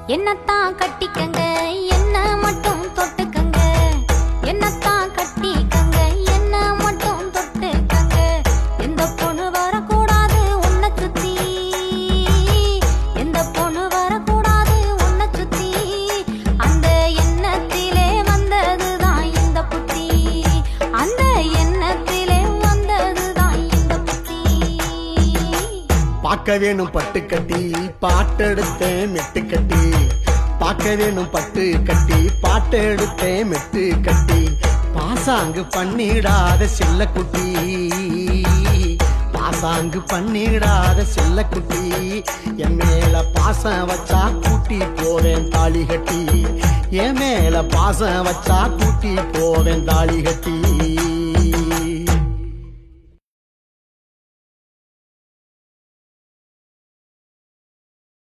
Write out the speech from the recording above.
என்னத்தான் கட்டிக்கங்க என்ன மட்டும் தொட்டுக்கங்க என்னத்தான் கட்டிக்கங்க என்ன மட்டும் தொட்டுக்கங்க எந்த பொண்ணு வரக்கூடாது உன்னை சுத்தி எந்த பொண்ணு வரக்கூடாது உன்னை சுத்தி அந்த எண்ணத்திலே வந்ததுதான் இந்த புத்தி அந்த எண்ணத்திலே வந்ததுதான் இந்த புத்தி பார்க்க வேணும் பட்டு கட்டி பாட்டெடுத்தேன் மெட்டு கட்டி பார்க்க வேணும் பட்டு கட்டி பாட்டெடுத்தேன் மெட்டு கட்டி பாசாங்கு பண்ணிடாத செல்லக்குட்டி பாசாங்கு பண்ணிடாத செல்லக்குட்டி என் மேல பாசம் வச்சா கூட்டி போவேன் தாலி கட்டி என் மேல பாசம் வச்சா கூட்டி போவேன் தாலி கட்டி